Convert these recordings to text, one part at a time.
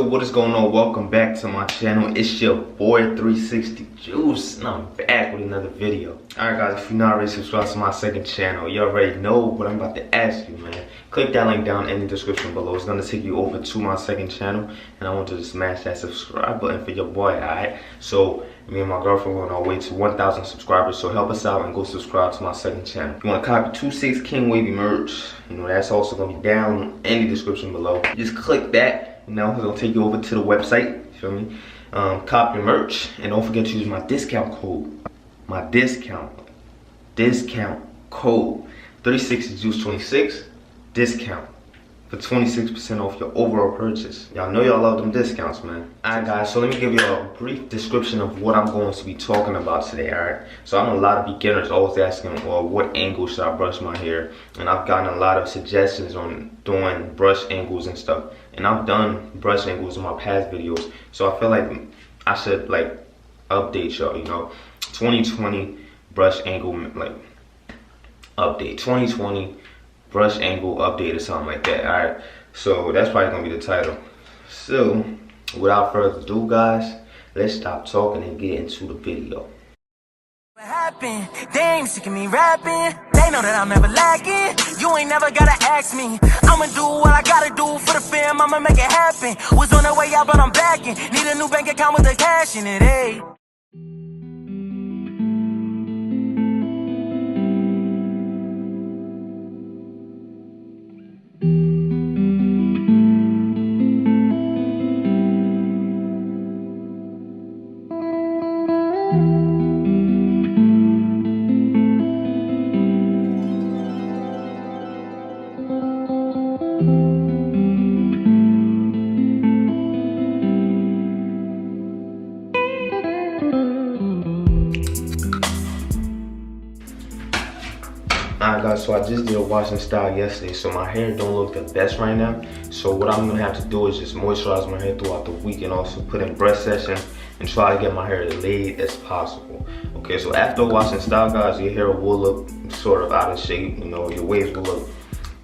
what is going on? Welcome back to my channel. It's your boy 360 Juice, and I'm back with another video. Alright guys, if you're not already subscribed to my second channel, you already know what I'm about to ask you, man. Click that link down in the description below. It's gonna take you over to my second channel, and I want you to smash that subscribe button for your boy, alright? So me and my girlfriend are on our way to 1,000 subscribers, so help us out and go subscribe to my second channel. If you want to copy 26 King Wavy merch, that's also going to be down in the description below. Just click that, it's going to take you over to the website, you feel me? Copy your merch, and don't forget to use my discount code. My discount code, 360juice26, discount. For 26% off your overall purchase. Y'all know y'all love them discounts, man. Alright guys, so let me give you a brief description of what I'm going to be talking about today, alright? So I know a lot of beginners always asking, well, what angle should I brush my hair? And I've gotten a lot of suggestions on doing brush angles and stuff. And I've done brush angles in my past videos. So I feel like I should update y'all, 2020 brush angle, update, 2020 brush angle update or something like that. Alright, so that's probably gonna be the title. So without further ado guys, let's stop talking and get into the video. What happened? They ain't sick of me rapping. They know that I'm never lacking. You ain't never gotta ask me. I'ma do what I gotta do for the fam. I'ma make it happen. Was on the way out but I'm backing. Need a new bank account with the cash in it, hey. Alright guys, so I just did a wash and style yesterday, so my hair don't look the best right now. So what I'm gonna have to do is just moisturize my hair throughout the week and also put in brush sessions and try to get my hair as laid as possible. Okay, so after wash and style guys, your hair will look sort of out of shape, your waves will look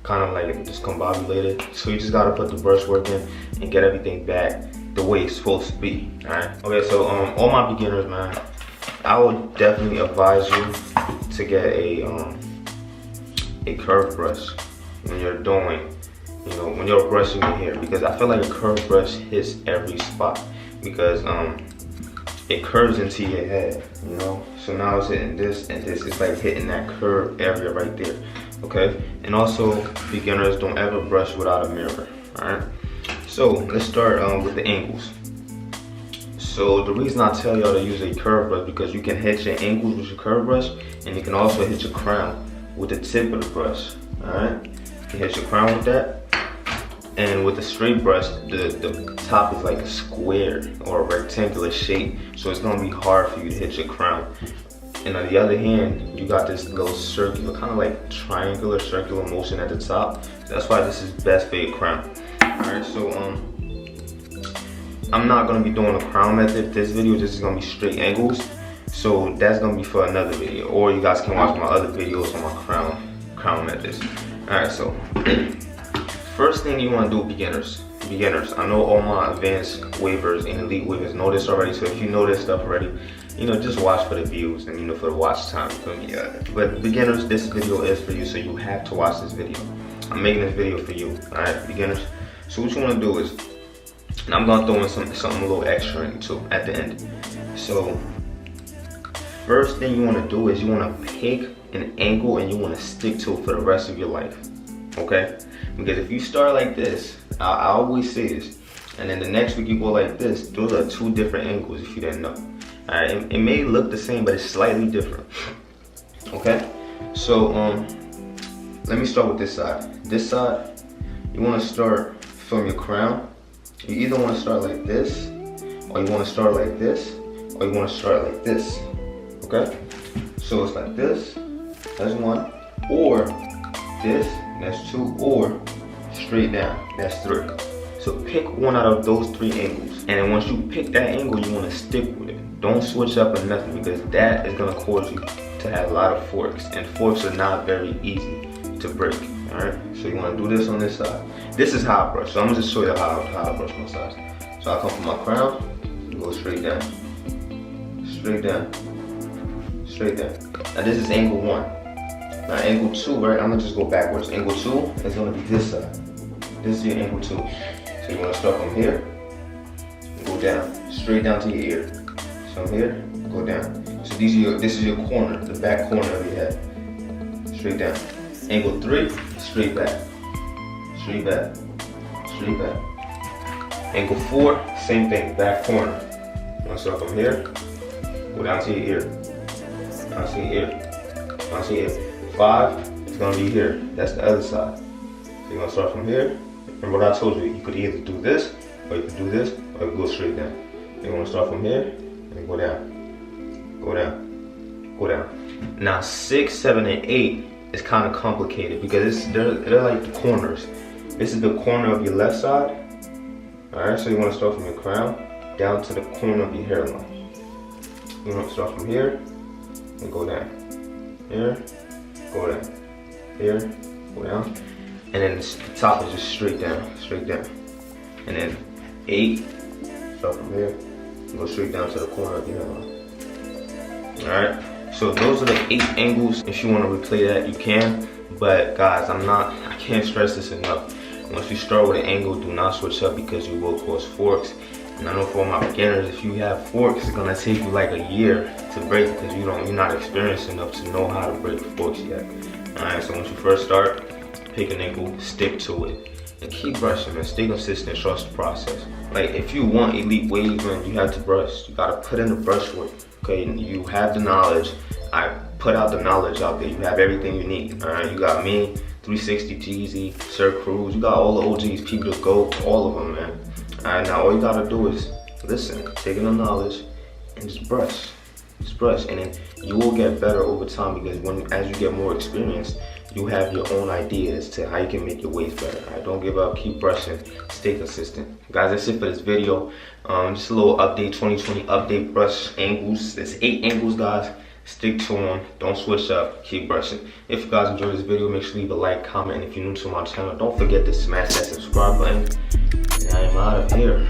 kind of like discombobulated. So you just gotta put the brush work in and get everything back the way it's supposed to be. Alright, okay, so all my beginners, man, I would definitely advise you to get a curved brush when you're doing, when you're brushing your hair, because I feel like a curved brush hits every spot because it curves into your head, so now it's hitting this and this, it's like hitting that curved area right there. Okay, and also beginners, don't ever brush without a mirror. All right, so let's start with the angles. So the reason I tell y'all to use a curved brush because you can hit your angles with your curved brush and you can also hit your crown with the tip of the brush. Alright, you can hit your crown with that, and with the straight brush the top is like a square or a rectangular shape, so it's gonna be hard for you to hit your crown. And on the other hand, you got this little circular, kind of like triangular circular motion at the top. That's why this is best for your crown. Alright, so I'm not gonna be doing a crown method. This video just is gonna be straight angles. So that's gonna be for another video, or you guys can watch my other videos on my crown methods. Alright, so first thing you wanna do, beginners. I know all my advanced wavers and elite wavers know this already, so if you know this stuff already, just watch for the views and for the watch time. But beginners, this video is for you, so you have to watch this video. I'm making this video for you, alright, beginners. So what you wanna do is, and I'm gonna throw in something a little extra in too at the end. So first thing you want to do is you want to pick an angle and you want to stick to it for the rest of your life, okay? Because if you start like this, I always say this, and then the next week you go like this, those are two different angles if you didn't know. Alright, it may look the same, but it's slightly different, okay? So let me start with this side. This side, you want to start from your crown. You either want to start like this, or you want to start like this, or you want to start like this. Okay, so it's like this, that's one, or this, that's two, or straight down, that's three. So pick one out of those three angles, and then once you pick that angle, you want to stick with it. Don't switch up or nothing, because that is going to cause you to have a lot of forks, and forks are not very easy to break. Alright, so you want to do this on this side. This is how I brush, so I'm going to just show you how I brush my sides. So I come from my crown, go straight down, straight down, straight down. Now this is angle 1. Now angle 2, right? I'm gonna just go backwards. Angle 2 is gonna be this side. This is your angle 2. So you wanna start from here, go down, straight down to your ear. So from here, go down. So this is your corner, the back corner of your head. Straight down. Angle 3, straight back, straight back, straight back. Angle 4, same thing, back corner. You wanna start from here, go down to your ear, down to your ear, down to your ear. 5 is gonna be here, that's the other side. So you're gonna start from here. Remember what I told you, you could either do this, or you could do this, or you could go straight down. You wanna start from here, and go down, go down, go down. Now 6, 7, and 8 is kind of complicated because they're like the corners. This is the corner of your left side. Alright, so you want to start from your crown down to the corner of your hairline. You want to start from here and go down. Here, go down. Here, go down. And then the top is just straight down, straight down. And then 8, start from here, go straight down to the corner of your hairline. Alright, so those are the 8 angles. If you want to replay that, you can. But guys, I can't stress this enough. Once you start with an angle, do not switch up because you will cause forks. And I know for all my beginners, if you have forks, it's gonna take you like a year to break because you're not experienced enough to know how to break forks yet. Alright, so once you first start, pick an angle, stick to it, and keep brushing, man. Stay consistent, trust the process. Like if you want elite waves, man, you have to brush. You gotta put in the brush work. Okay, you have the knowledge. I put out the knowledge out there. You have everything you need. Alright, you got me, 360 Jeezy, Sir Cruz. You got all the OGs, people to go, all of them, man. Alright, now all you gotta do is listen, take in the knowledge, and just brush. Just brush, and then you will get better over time because as you get more experience, you have your own ideas to how you can make your waves better. Alright, don't give up, keep brushing, stay consistent. Guys, that's it for this video. Just a little update, 2020 update, brush angles. There's 8 angles, guys. Stick to them, don't switch up, keep brushing. If you guys enjoyed this video, make sure you leave a like, comment, and if you're new to my channel, don't forget to smash that subscribe button. And I am out of here.